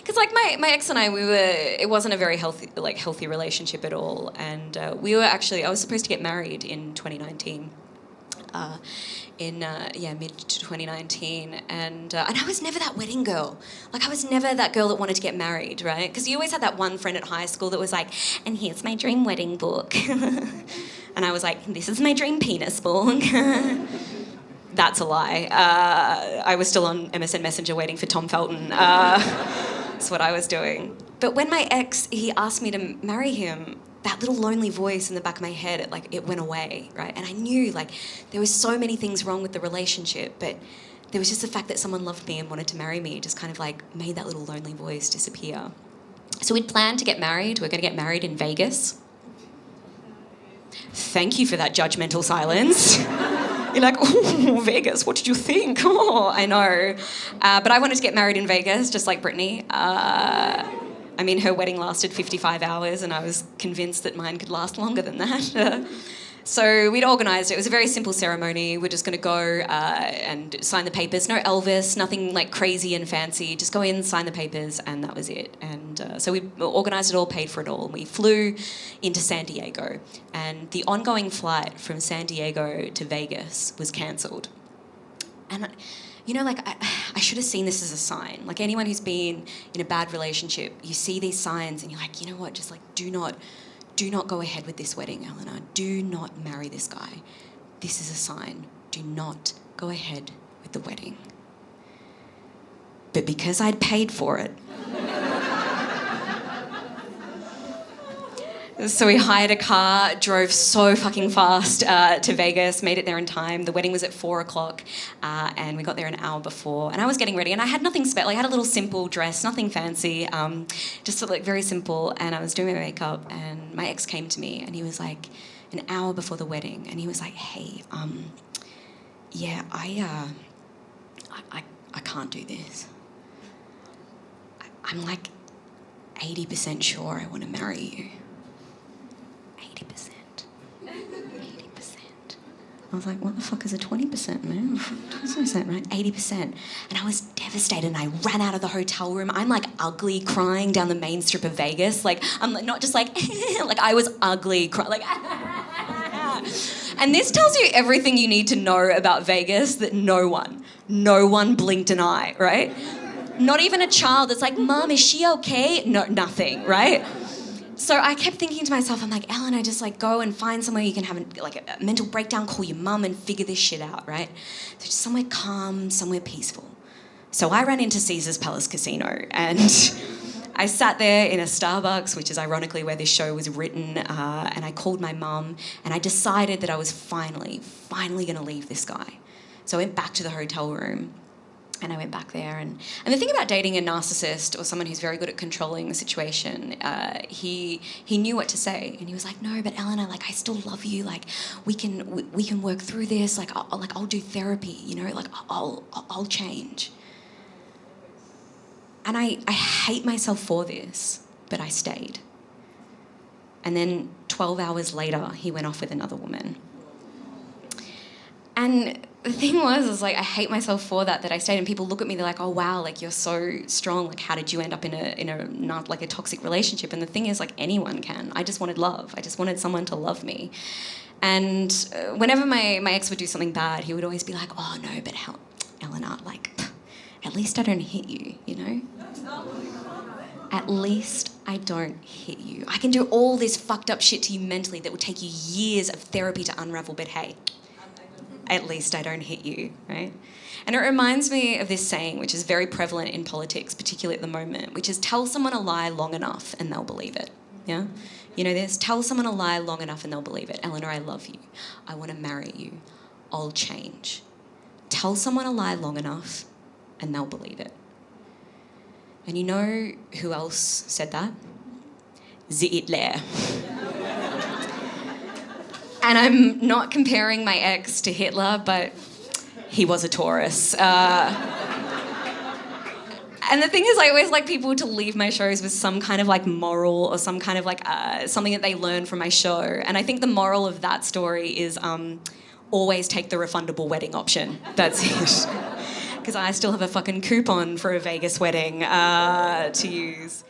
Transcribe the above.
Because like my ex and I, it wasn't a very healthy relationship at all, and I was supposed to get married in 2019. Mid 2019, and I was never that wedding girl. Like, I was never that girl that wanted to get married, right? Because you always had that one friend at high school that was like, and here's my dream wedding book. And I was like, this is my dream penis book. That's a lie. I was still on MSN Messenger waiting for Tom Felton. That's what I was doing. But when my ex, he asked me to marry him, that little lonely voice in the back of my head, it went away, right? And I knew, like, there were so many things wrong with the relationship, but there was just the fact that someone loved me and wanted to marry me just kind of, like, made that little lonely voice disappear. So we'd planned to get married. We're going to get married in Vegas. Thank you for that judgmental silence. You're like, oh, Vegas, what did you think? Oh, I know. But I wanted to get married in Vegas, just like Brittany. I mean, her wedding lasted 55 hours, and I was convinced that mine could last longer than that. So we'd organised it. It was a very simple ceremony. We're just going to go and sign the papers. No Elvis, nothing like crazy and fancy. Just go in, sign the papers, and that was it. And so we organised it all, paid for it all. We flew into San Diego, and the ongoing flight from San Diego to Vegas was cancelled. And you know, like, I should have seen this as a sign. Like, anyone who's been in a bad relationship, you see these signs and you're like, you know what, just like, do not go ahead with this wedding, Eleanor. Do not marry this guy. This is a sign. Do not go ahead with the wedding. But because I'd paid for it, so we hired a car, drove so fucking fast to Vegas, made it there in time. The wedding was at 4:00, and we got there an hour before. And I was getting ready, and I had nothing special. I had a little simple dress, nothing fancy, just like very simple. And I was doing my makeup, and my ex came to me, and he was like, an hour before the wedding, and he was like, hey, yeah, I can't do this. I'm like 80% sure I want to marry you. 80%. I was like, what the fuck is a 20%, man? 20%, right? 80%. And I was devastated, and I ran out of the hotel room. I'm like ugly crying down the main strip of Vegas. Like, I'm like, not just like, like I was ugly crying, like, and this tells you everything you need to know about Vegas, that no one blinked an eye, right? Not even a child that's like, Mom, is she okay? No, nothing, right? So I kept thinking to myself, I'm like, Eleanor, just like go and find somewhere you can have a mental breakdown, call your mum and figure this shit out, right? So just somewhere calm, somewhere peaceful. So I ran into Caesar's Palace Casino, and I sat there in a Starbucks, which is ironically where this show was written, and I called my mum, and I decided that I was finally going to leave this guy. So I went back to the hotel room, and I went back there, and the thing about dating a narcissist or someone who's very good at controlling the situation, he knew what to say, and he was like, no, but Eleanor, like, I still love you, like, we can work through this, like I'll do therapy, you know, like I'll change. And I hate myself for this, but I stayed. And then 12 hours later, he went off with another woman. And the thing was like, I hate myself for that I stayed, and people look at me, they're like, oh wow, like you're so strong, like how did you end up in a not like a toxic relationship? And the thing is, like, anyone can. I just wanted love. I just wanted someone to love me. And whenever my ex would do something bad, he would always be like, oh no, but Eleanor, like, at least I don't hit you, you know? At least I don't hit you. I can do all this fucked up shit to you mentally that will take you years of therapy to unravel, but hey, at least I don't hit you, right? And it reminds me of this saying, which is very prevalent in politics, particularly at the moment, which is tell someone a lie long enough and they'll believe it, yeah? You know this? Tell someone a lie long enough and they'll believe it. Eleanor, I love you. I want to marry you. I'll change. Tell someone a lie long enough and they'll believe it. And you know who else said that? Hitler. And I'm not comparing my ex to Hitler, but he was a Taurus. And the thing is, I always like people to leave my shows with some kind of like moral or some kind of like something that they learn from my show. And I think the moral of that story is always take the refundable wedding option. That's it. because I still have a fucking coupon for a Vegas wedding to use.